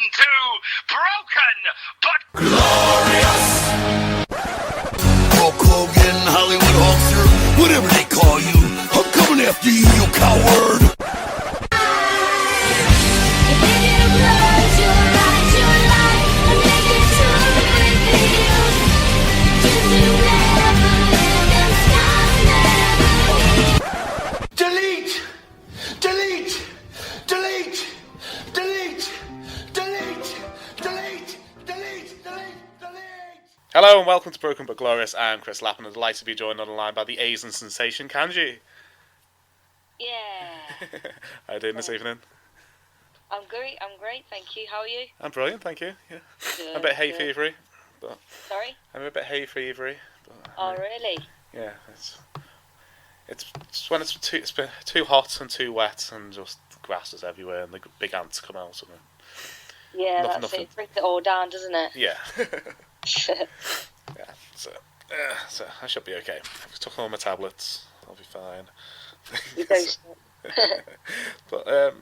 to Broken But Glorious! Hulk Hogan, Hollywood Hulkster, whatever they call you, I'm coming after you, you coward! Delete! Delete! Delete! Delete! Delete! Delete! Delete! Delete! Delete! Hello and welcome to Broken But Glorious. I'm Chris Lappin and delighted to be joined on the line by the Asian sensation Kanji. Yeah. How are you doing this evening? I'm great, thank you. How are you? I'm brilliant, thank you. Yeah. Good, I'm a bit hay good. fevery. But Sorry? I'm a bit hay fevery. Oh, really? Yeah, it's when it's been too hot and too wet and just the grass is everywhere and the big ants come out. And Yeah, Nothing- that's nothing. it. Brings it all down, doesn't it? yeah. Yeah, so I should be okay. I took all my tablets, I'll be fine. You don't. But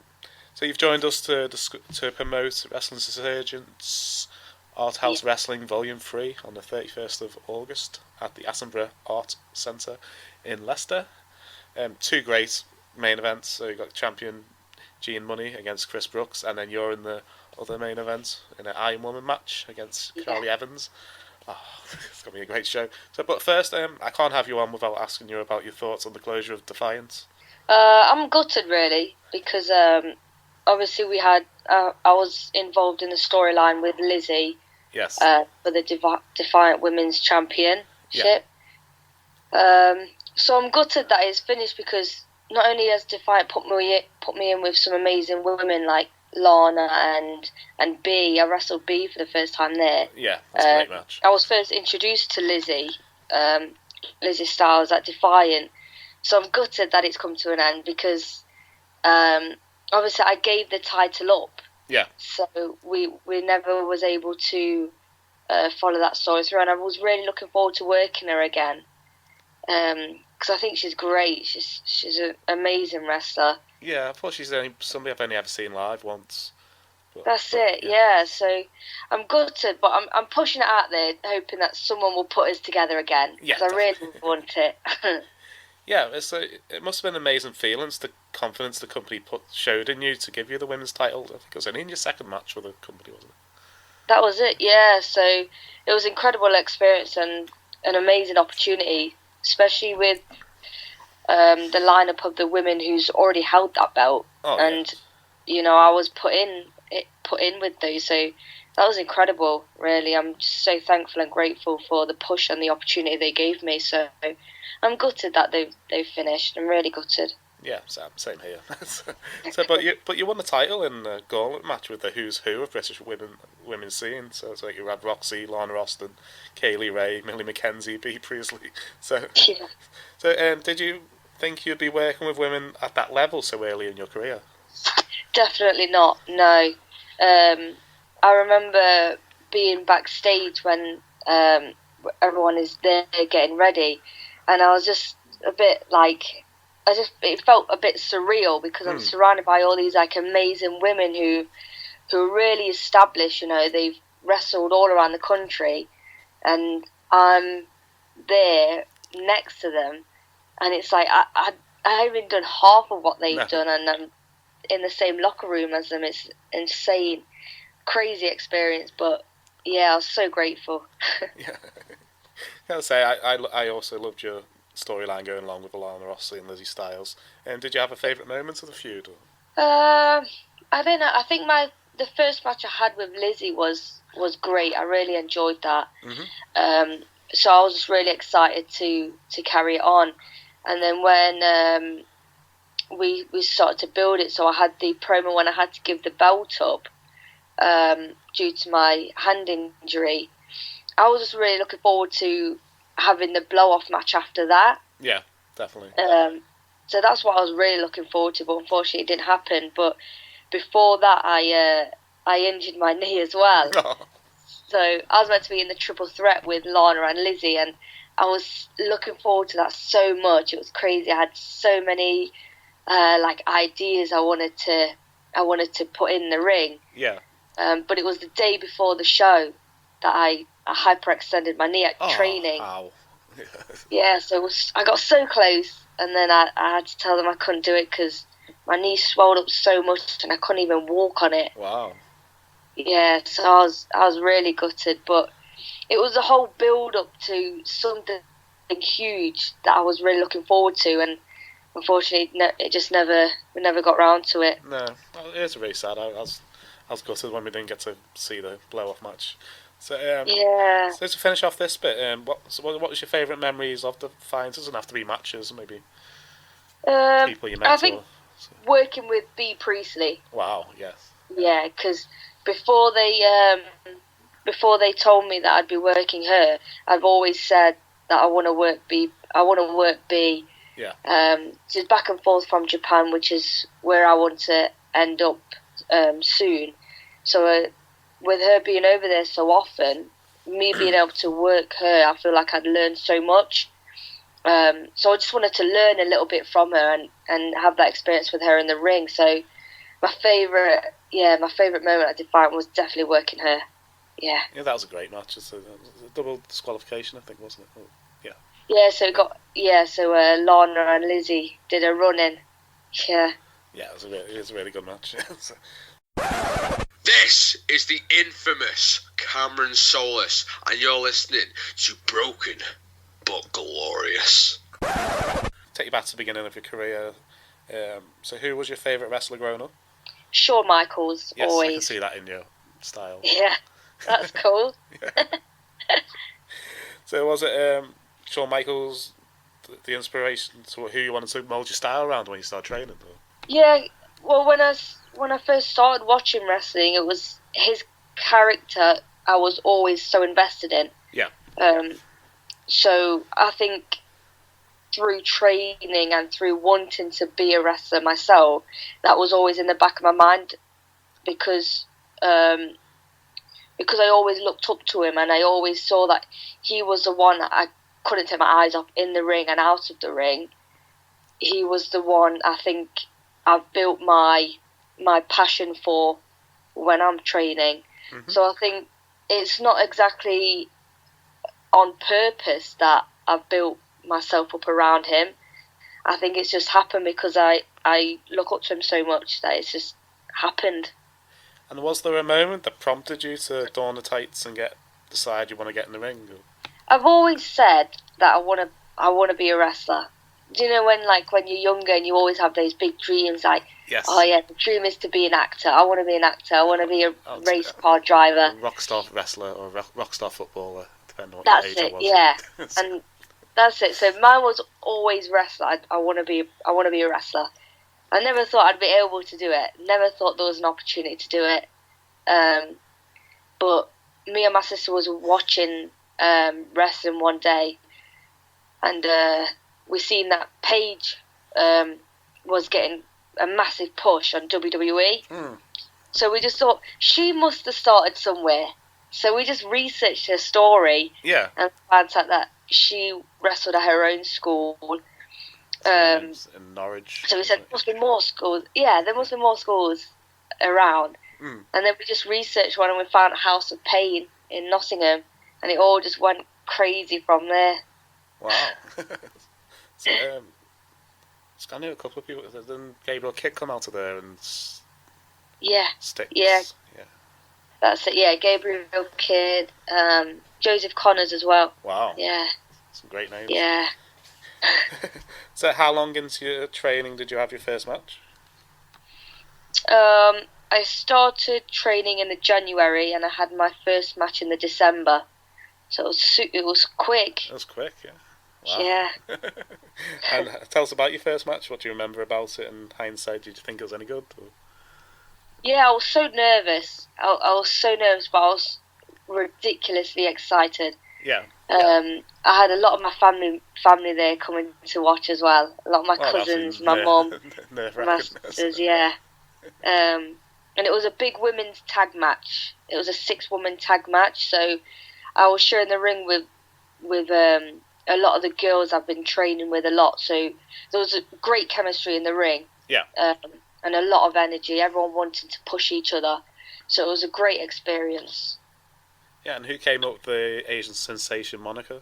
so you've joined us to promote Wrestling Resurgence Art House Wrestling Volume 3 on the 31st of August at the Attenborough Art Centre in Leicester. Two great main events. So you've got champion Gene Money against Chris Brooks, and then you're in the other main event in an Iron Woman match against Charli Evans. Oh, it's going to be a great show. So, but first, I can't have you on without asking you about your thoughts on the closure of Defiant. I'm gutted, really, because obviously we had... I was involved in the storyline with Lizzie Yes. for the Defiant Women's Championship. So I'm gutted that it's finished because not only has Defiant put me in with some amazing women like Lana and B. I wrestled B for the first time there. Yeah, that's a great match. I was first introduced to Lizzie Styles at Defiant. So I'm gutted that it's come to an end because obviously I gave the title up. Yeah. So we never was able to follow that story through, and I was really looking forward to working her again. Because I think she's great. She's an amazing wrestler. Yeah, I thought she's somebody I've only ever seen live once. That's it, yeah. So I'm gutted, but I'm pushing it out there, hoping that someone will put us together again. Yeah, Because I really want it. Yeah, it must have been amazing feelings, the confidence the company showed in you to give you the women's title. I think it was only in your second match with the company, wasn't it? That was it, yeah. So it was an incredible experience and an amazing opportunity, especially with the lineup of the women who's already held that belt. Oh, and you know, I was put in with those, so that was incredible. Really, I'm just so thankful and grateful for the push and the opportunity they gave me. So I'm gutted that they've finished. I'm really gutted. Yeah, same here. But you won the title in a gauntlet match with the who's who of British women's scene. So it's like you had Roxy, Lana Austin, Kaylee Ray, Millie McKenzie, Bea Priestley. So did you think you'd be working with women at that level so early in your career? Definitely not. No. I remember being backstage when everyone is there getting ready, and I was just a bit like, it felt a bit surreal because I'm surrounded by all these like amazing women who are really established. You know, they've wrestled all around the country, and I'm there next to them, and it's like I haven't done half of what they've done, and I'm in the same locker room as them. It's insane, crazy experience, but yeah, I was so grateful. Yeah, I gotta say, I also loved your storyline going along with Lana Rossi and Lizzie Styles. Did you have a favourite moment of the feud? I don't know. I think the first match I had with Lizzie was great. I really enjoyed that. Mm-hmm. So I was just really excited to carry it on. And then when we started to build it, so I had the promo when I had to give the belt up due to my hand injury. I was just really looking forward to having the blow-off match after that. Yeah, definitely. So that's what I was really looking forward to, but unfortunately it didn't happen. But before that, I injured my knee as well. So I was meant to be in the triple threat with Lana and Lizzie, and I was looking forward to that so much. It was crazy. I had so many ideas I wanted to put in the ring. Yeah. but it was the day before the show that I hyperextended my knee at training. Ow. Yeah, so I got so close, and then I had to tell them I couldn't do it because my knee swelled up so much and I couldn't even walk on it. Wow. Yeah, so I was really gutted, but it was a whole build up to something huge that I was really looking forward to, and unfortunately, it just we never got round to it. No, it's really sad. I was gutted when we didn't get to see the blow-off match. So Yeah. So to finish off this bit, what was your favourite memories of the finals? It doesn't have to be matches, maybe people you met. I think working with B Priestley. Wow. Yes. Yeah, because before they told me that I'd be working her, I've always said that I want to work B. Yeah. She's back and forth from Japan, which is where I want to end up soon. So with her being over there so often, me being able to work her, I feel like I'd learned so much. So I just wanted to learn a little bit from her and have that experience with her in the ring. So my favourite moment at Defiant was definitely working her. Yeah. Yeah, that was a great match. It was a double disqualification, I think, wasn't it? Yeah. Yeah, so Lana and Lizzie did a run in. Yeah. Yeah, it was a really good match. This is the infamous Cameron Solis, and you're listening to Broken but Glorious. Take you back to the beginning of your career. So who was your favourite wrestler growing up? Shawn Michaels, Yes, always. I can see that in your style. Yeah, that's cool. So was it Shawn Michaels the inspiration to who you wanted to mould your style around when you started training? Or? Yeah, well, when I first started watching wrestling, it was his character I was always so invested in. Yeah. So I think through training and through wanting to be a wrestler myself, that was always in the back of my mind because I always looked up to him and I always saw that he was the one I couldn't take my eyes off in the ring and out of the ring. He was the one I think I've built my passion for when I'm training. Mm-hmm. So I think it's not exactly on purpose that I've built myself up around him. I think it's just happened because I look up to him so much that it's just happened. And was there a moment that prompted you to don the tights and decide you want to get in the ring? I've always said that I want to be a wrestler. Do you know when you're younger and you always have those big dreams like, yes. Oh yeah, the dream is to be an actor. I want to be an actor. I want to be a race car driver. A rock star wrestler or rock star footballer, depending on what that's age it, I was. Yeah. And that's it. So mine was always wrestler. I want to be a wrestler. I never thought I'd be able to do it. Never thought there was an opportunity to do it. But me and my sister was watching wrestling one day, and we seen that Paige was getting a massive push on WWE. So we just thought she must have started somewhere. So we just researched her story. Yeah. And found out that she wrestled at her own school. In Norwich. So we said, there must be more schools. Yeah, there must be more schools around. And then we just researched one and we found House of Pain in Nottingham. And it all just went crazy from there. Wow. So, I knew a couple of people. Then Gabriel Kidd come out of there and sticks. Yeah. That's it. Yeah, Gabriel Kidd, Joseph Connors as well. Wow. Yeah. Some great names. Yeah. So, how long into your training did you have your first match? I started training in the January and I had my first match in the December. So it was quick. It was quick, yeah. Wow. Yeah. And tell us about your first match. What do you remember about it in hindsight? Did you think it was any good? Or? Yeah, I was so nervous. I was so nervous, but I was ridiculously excited. Yeah. I had a lot of my family there coming to watch as well. A lot of my cousins, my mum, my sisters, yeah. And it was a big women's tag match. It was a 6-woman tag match, so I was sharing the ring with a lot of the girls I've been training with a lot. So there was a great chemistry in the ring. Yeah. And a lot of energy. Everyone wanted to push each other. So it was a great experience. Yeah, and who came up with the Asian sensation moniker?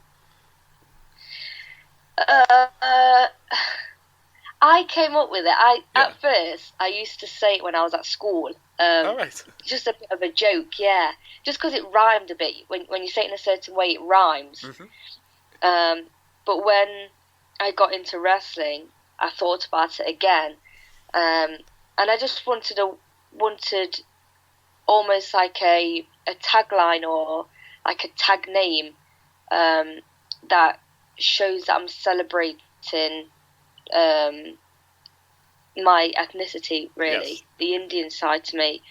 I came up with it. Yeah. At first I used to say it when I was at school. All right. Just a bit of a joke, yeah. Just because it rhymed a bit. When you say it in a certain way, it rhymes. Mm-hmm. But when I got into wrestling, I thought about it again, and I just wanted almost like a tagline or like a tag name that shows that I'm celebrating my ethnicity, really, Yes. the Indian side to me.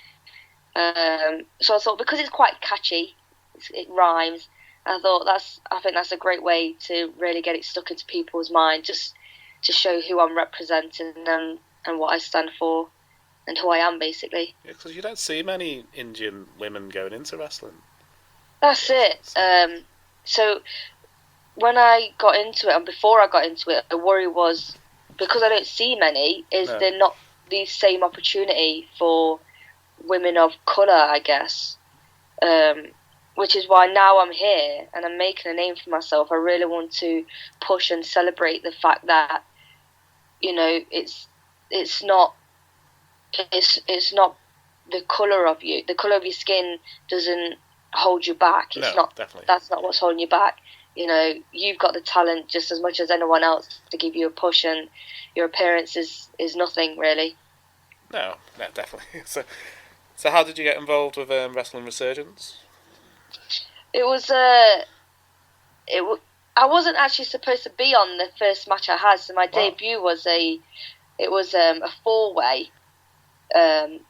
So I thought, because it's quite catchy, it rhymes. I think that's a great way to really get it stuck into people's mind, just to show who I'm representing and what I stand for and who I am, basically. Yeah, because you don't see many Indian women going into wrestling. That's it. So when I got into it, and before I got into it, the worry was, because I don't see many, is No. there not the same opportunity for women of colour, I guess. Which is why now I'm here and I'm making a name for myself. I really want to push and celebrate the fact that, you know, it's not the colour of you. The colour of your skin doesn't hold you back. It's No, not. definitely. That's not what's holding you back. You know, you've got the talent just as much as anyone else to give you a push, and your appearance is nothing, really. No, definitely. So how did you get involved with Wrestling Resurgence? It was I wasn't actually supposed to be on the first match I had. So my debut was a 4-way.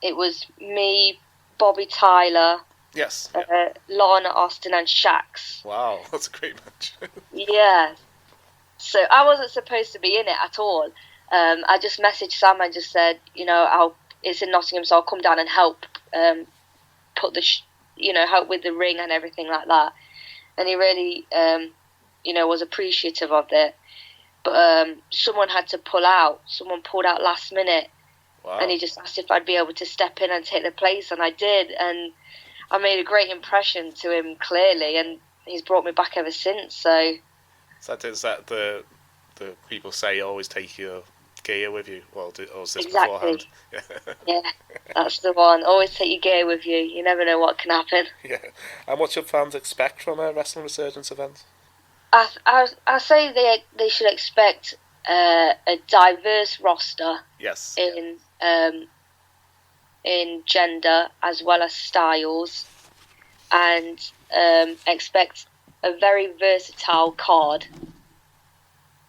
It was me, Bobby Tyler, Yes. Lana Austin, and Shax. Wow, that's a great match. Yeah. So I wasn't supposed to be in it at all. I just messaged Sam and just said, you know, it's in Nottingham, so I'll come down and help put the help with the ring and everything like that. And he really was appreciative of it. But someone had to pull out. Someone pulled out last minute. Wow. And he just asked if I'd be able to step in and take the place, and I did. And I made a great impression to him, clearly, and he's brought me back ever since. So is that the people say always take your gear with you? Well, or was this exactly. beforehand? Yeah, that's the one. Always take your gear with you. You never know what can happen. Yeah. And what should fans expect from a Wrestling Resurgence event? I say they should expect a diverse roster. Yes. In gender as well as styles, and expect a very versatile card,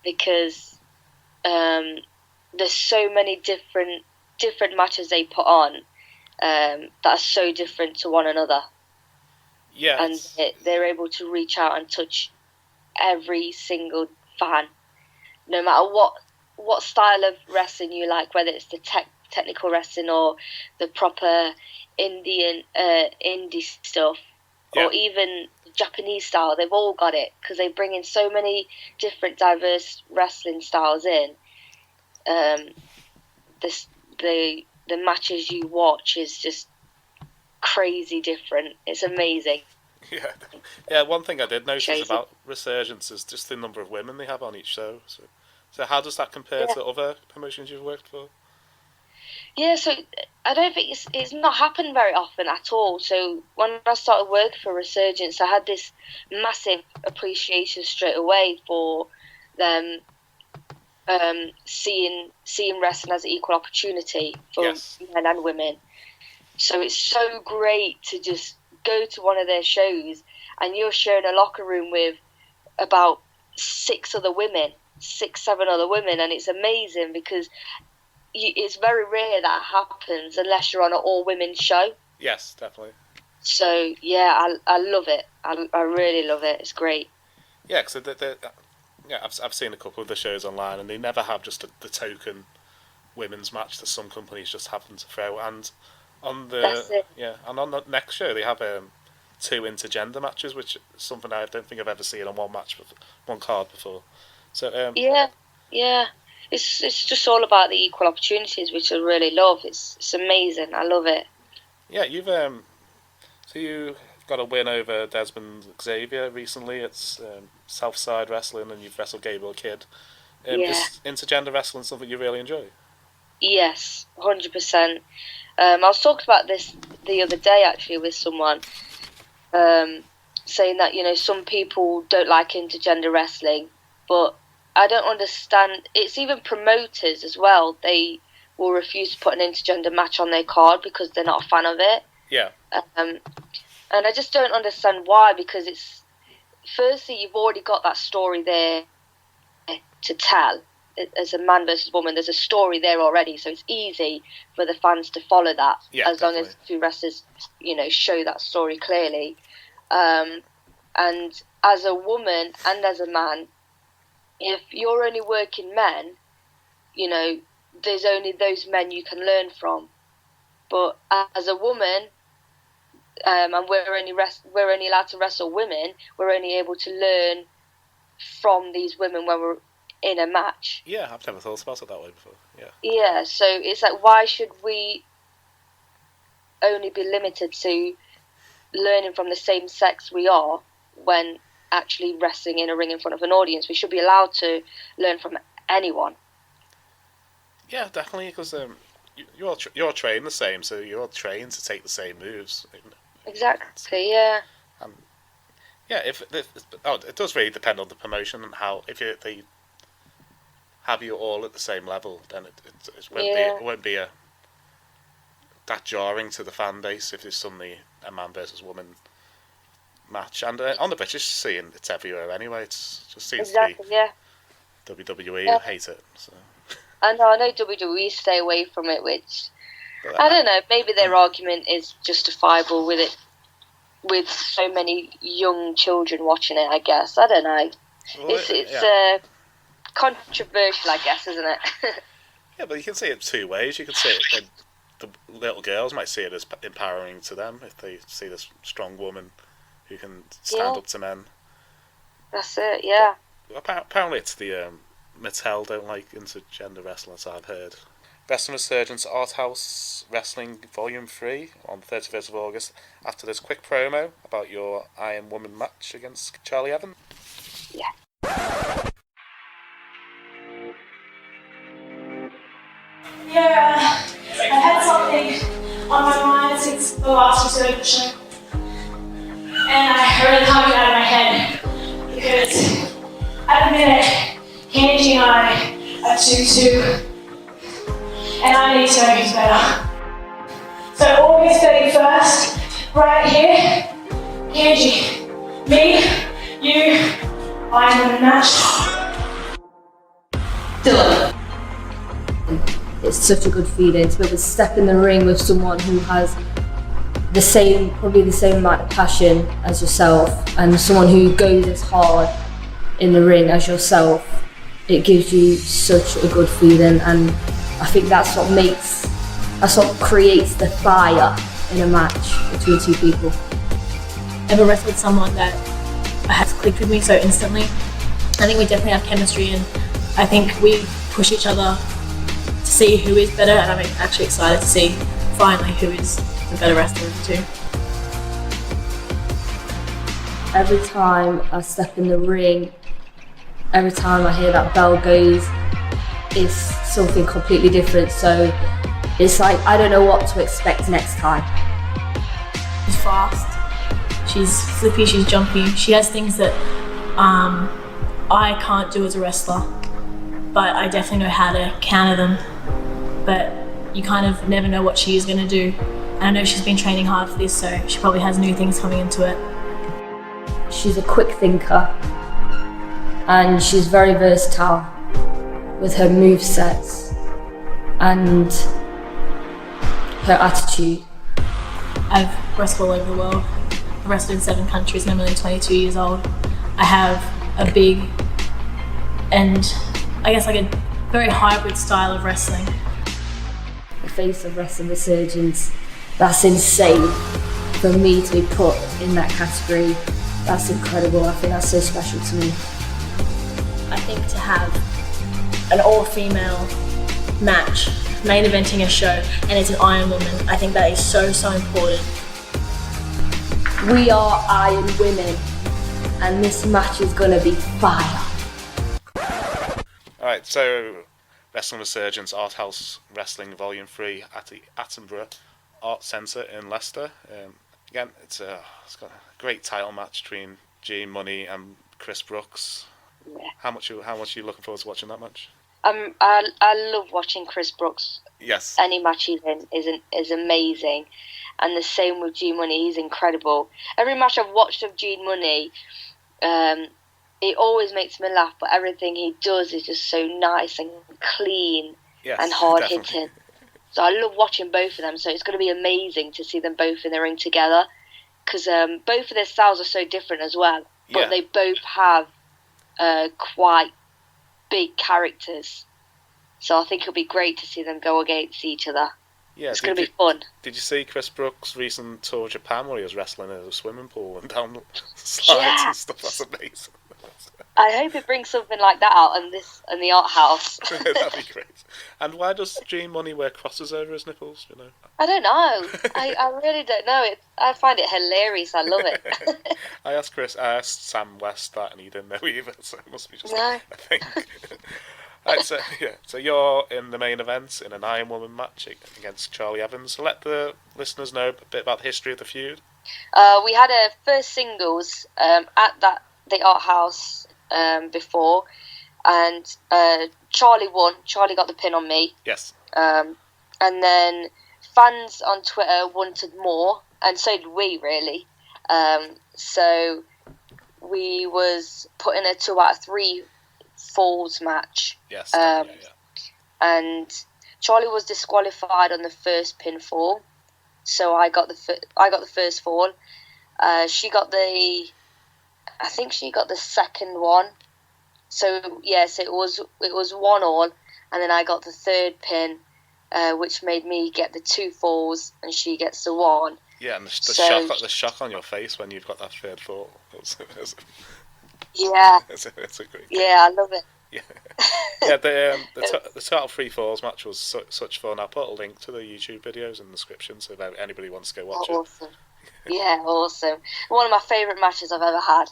because there's so many different matches they put on that are so different to one another. Yeah. And they're able to reach out and touch every single fan, no matter what style of wrestling you like, whether it's the technical wrestling or the proper indie stuff, or even Japanese style. They've all got it, because they bring in so many different diverse wrestling styles in. The matches you watch is just crazy different. It's amazing. Yeah. One thing I did notice Crazy. about Resurgence is just the number of women they have on each show. So how does that compare to other promotions you've worked for? Yeah, so I don't think it's not happened very often at all. So when I started working for Resurgence, I had this massive appreciation straight away for them seeing wrestling as an equal opportunity for men and women. So it's so great to just go to one of their shows and you're sharing a locker room with about 7 other women, and it's amazing, because it's very rare that happens unless you're on an all-women show. Yes, definitely. So yeah, I love it. I really love it. It's great. Yeah, because I've seen a couple of the shows online, and they never have just the token women's match that some companies just happen to throw. And on the and on the next show they have 2 intergender matches, which is something I don't think I've ever seen on one card before. So yeah. It's just all about the equal opportunities, which I really love. It's amazing. I love it. Yeah, you got a win over Desmond Xavier recently. It's Southside Wrestling, and you've wrestled Gabriel Kidd. Is intergender wrestling something you really enjoy? Yes, 100%. I was talking about this the other day actually with someone, saying that some people don't like intergender wrestling, but I don't understand. It's even promoters as well. They will refuse to put an intergender match on their card because they're not a fan of it. Yeah. And I just don't understand why, because it's, firstly, you've already got that story there to tell. As a man versus woman, there's a story there already, so it's easy for the fans to follow that, as long as two wrestlers, show that story clearly. And as a woman and as a man, if you're only working men, there's only those men you can learn from. But as a woman, and we're only allowed to wrestle women, we're only able to learn from these women when we're in a match. Yeah, I've never thought about it that way before. Yeah. Yeah, so it's like, why should we only be limited to learning from the same sex we are when actually wrestling in a ring in front of an audience? We should be allowed to learn from anyone. Yeah, definitely, because you're trained the same, so you're trained to take the same moves. Exactly, yeah. Yeah, it does really depend on the promotion and how. If they have you all at the same level, then it won't be that jarring to the fan base if there's suddenly a man versus woman match. And on the British scene, it's everywhere anyway. It just seems to be WWE. I hate it. So. I know WWE stay away from it, which I don't know. Maybe their argument is justifiable with it, with so many young children watching it. I guess I don't know. Well, it's controversial, I guess, isn't it? Yeah, but you can see it two ways. You can see it. The little girls might see it as empowering to them if they see this strong woman who can stand up to men. That's it. Yeah. But apparently, it's the Mattel don't like intergender wrestlers, I've heard. Wrestling Resurgence Art House Wrestling Volume 3 on the 31st of August. After this quick promo about your Iron Woman match against Charli Evans. Yeah. Yeah, I've had something on my mind since the last Resurgence show. And I really can't get it out of my head because at the minute, Kanji and I are 2-2, and I need to know who's better. So August 31st, right here, Kanji, me, you, Iron Woman match. Dylan. It's such a good feeling to be able to step in the ring with someone who has probably the same amount of passion as yourself, and someone who goes as hard in the ring as yourself. It gives you such a good feeling, and I think that's what creates the fire in a match between two people. I've never wrestled someone that has clicked with me so instantly. I think we definitely have chemistry, and I think we push each other to see who is better, and I'm actually excited to see finally who is the better wrestler of the two. Every time I step in the ring, every time I hear that bell goes, it's something completely different. So it's like, I don't know what to expect next time. She's fast, she's flippy, she's jumpy. She has things that I can't do as a wrestler, but I definitely know how to counter them. But you kind of never know what she is going to do. And I know she's been training hard for this, so she probably has new things coming into it. She's a quick thinker, and she's very versatile with her movesets and her attitude. I've wrestled all over the world. I've wrestled in 7 countries and I'm only 22 years old. I have a big and I guess like a very hybrid style of wrestling. The face of Wrestling Resurgence, that's insane. For me to be put in that category, that's incredible. I think that's so special to me. I think to have an all-female match, main eventing a show, and it's an Iron Woman. I think that is so important. We are Iron Women, and this match is gonna be fire. Alright, so Wrestling Resurgence Art House Wrestling Volume 3 at the Attenborough Art Centre in Leicester. Again, it's got a great title match between G Money and Chris Brooks. Yeah. How much are you looking forward to watching that match? I love watching Chris Brooks. Yes. Any match he's in is amazing, and the same with G Money. He's incredible. Every match I've watched of G Money, it always makes me laugh. But everything he does is just so nice and clean and hard hitting. So I love watching both of them. So it's going to be amazing to see them both in the ring together, because both of their styles are so different as well. But they both have quite big characters. So I think it'll be great to see them go against each other. Yeah, it's going to be fun. Did you see Chris Brooks' recent tour of Japan where he was wrestling in a swimming pool and down slides and stuff? That's amazing. I hope it brings something like that out in the art house. That'd be great. And why does G Money wear crosses over his nipples? You know, I don't know. I really don't know. I find it hilarious. I love it. I asked Sam West that, and he didn't know either. So it must be just a thing. Right, so you're in the main event in an Iron Woman match against Charli Evans. So let the listeners know a bit about the history of the feud. We had a first singles at the art house before, and Charli won. Charli got the pin on me. Yes. And then fans on Twitter wanted more, and so did we, really. So we was putting a 2 out of 3 falls match. Yes. And Charli was disqualified on the first pinfall, so I got the first fall. She got I think she got the second one. So yes, it was 1-1, and then I got the third pin, which made me get the 2 falls, and she gets the 1. Yeah, and the shock on your face when you've got that third fall. Yeah. It's a great. Yeah, I love it. Yeah. The total 3 falls match was such fun. I'll put a link to the YouTube videos in the description, so if anybody wants to go watch it. Awesome. Yeah, awesome. One of my favourite matches I've ever had.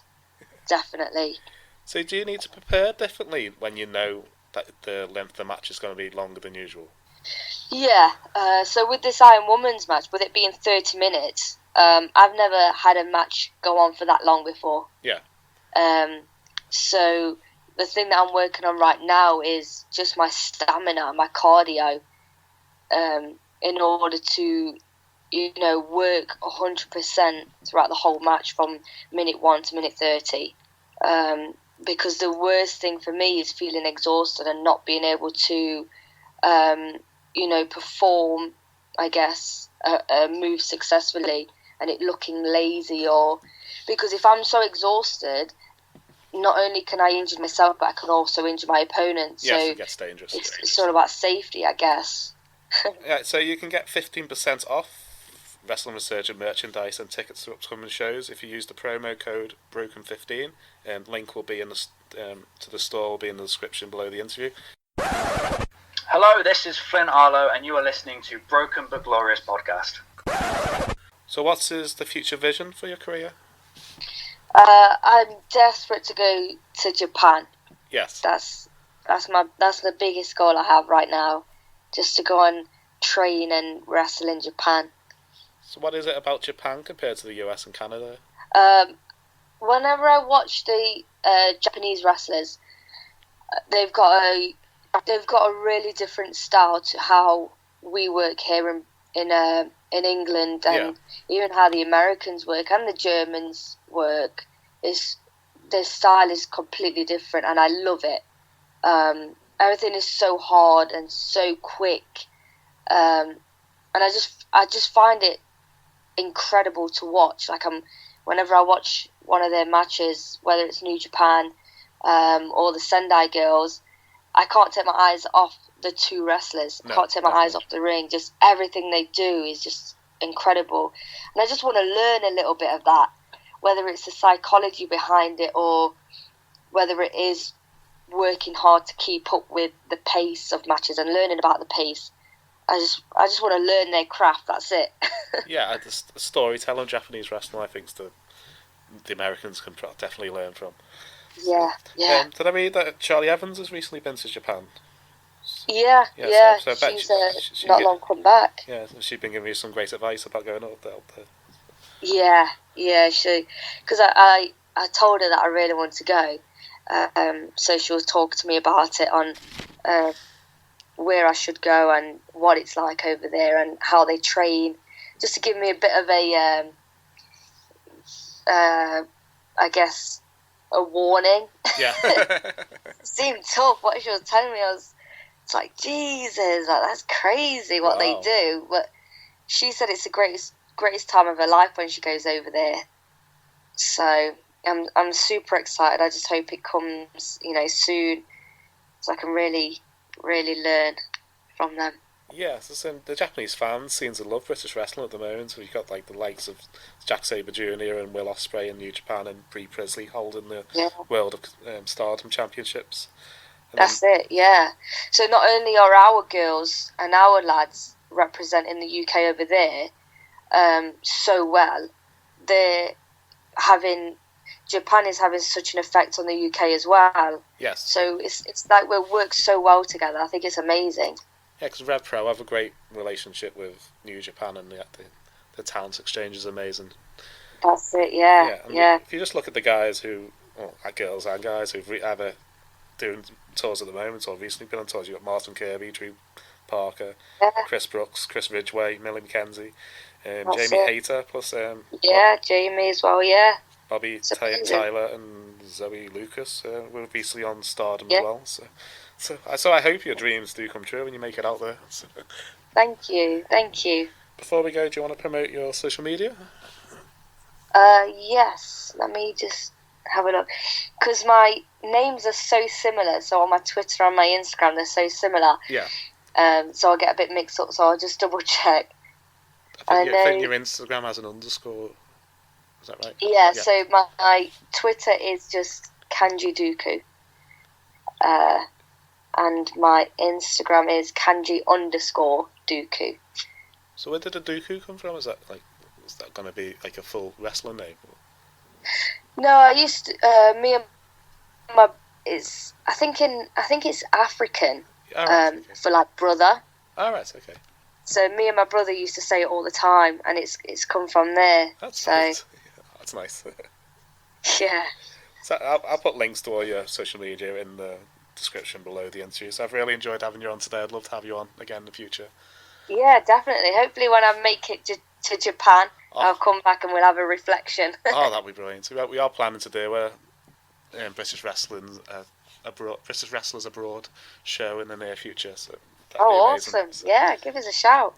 Definitely. So do you need to prepare differently when you know that the length of the match is going to be longer than usual? Yeah. So with this Iron Woman's match, with it being 30 minutes, I've never had a match go on for that long before. Yeah. So the thing that I'm working on right now is just my stamina, my cardio, in order to, work 100% throughout the whole match from minute 1 to minute 30. Because the worst thing for me is feeling exhausted and not being able to, perform, I guess, a move successfully, and it looking lazy, or because if I'm so exhausted, not only can I injure myself, but I can also injure my opponent. Yes, so it gets dangerous. It's all about safety, I guess. Yeah, so you can get 15% off Wrestling Resurgence merchandise and tickets to upcoming shows if you use the promo code Broken15, and link will be in the to the store will be in the description below the interview. Hello, this is Flynn Arlo, and you are listening to Broken but Glorious podcast. So, what is the future vision for your career? I'm desperate to go to Japan. Yes. That's the biggest goal I have right now, just to go and train and wrestle in Japan. So what is it about Japan compared to the US and Canada? Whenever I watch the Japanese wrestlers, they've got a really different style to how we work here in England, and even how the Americans work and the Germans work. Their style is completely different, and I love it. Everything is so hard and so quick, and I just find it incredible to watch. Like whenever I watch one of their matches, whether it's New Japan or the Sendai girls, I can't take my eyes off the 2 wrestlers. I can't take my eyes off the ring. Just everything they do is just incredible, and I just want to learn a little bit of that, whether it's the psychology behind it or whether it is working hard to keep up with the pace of matches and learning about the pace. I just want to learn their craft. That's it. Yeah, the storytelling Japanese wrestling, I think, the Americans can definitely learn from. Yeah. Did I read that Charli Evans has recently been to Japan? Yeah. So I bet She's not long come back. Yeah, she's been giving you some great advice about going up there. Yeah. Because I told her that I really want to go. So she was talking to me about it on where I should go and what it's like over there and how they train, just to give me a bit of a, I guess, a warning. Yeah. It seemed tough. What she was telling me, it's like, Jesus, like, that's crazy what they do. But she said it's the greatest time of her life when she goes over there. So I'm super excited. I just hope it comes, soon, so I can really learn from them. Yeah, so the Japanese fans seem to love British wrestling at the moment. So you've got like the likes of Jack Sabre Jr. and Will Ospreay in New Japan and Brie Priestley holding the World of Stardom Championships. That's it, yeah. So not only are our girls and our lads representing the UK over there so well, Japan is having such an effect on the UK as well. Yes. So it's like we work so well together. I think it's amazing. Yeah, because Rev Pro have a great relationship with New Japan, and the talent exchange is amazing. That's it, yeah. If you just look at the guys girls and guys who've either doing tours at the moment or recently been on tours, you've got Martin Kirby, Drew Parker, Chris Brooks, Chris Ridgway, Millie McKenzie, Jamie Hayter, plus Jamie as well, yeah. Bobby Tyler and Zoe Lucas were recently on Stardom as well. So I hope your dreams do come true when you make it out there. So. Thank you. Before we go, do you want to promote your social media? Yes. Let me just have a look. Because my names are so similar. So on my Twitter and my Instagram, they're so similar. Yeah. So I get a bit mixed up. So I'll just double check. I think your Instagram has an underscore. Is that right? Yeah. So my Twitter is just Kanji Dooku. And my Instagram is Kanji_Dooku. So where did the Dooku come from? Is that going to be like a full wrestling name? No, I used to, me and my I think it's African for like brother. Oh, right, okay. So me and my brother used to say it all the time, and it's come from there. That's nice. That's nice. Yeah. So I'll put links to all your social media in the description below the interview. So I've really enjoyed having you on today. I'd love to have you on again in the future. Yeah, definitely. Hopefully when I make it to Japan, I'll come back and we'll have a reflection. Oh, that'd be brilliant. We are planning to do a British Wrestlers Abroad show in the near future. So that'd be amazing. Awesome. Yeah, give us a shout.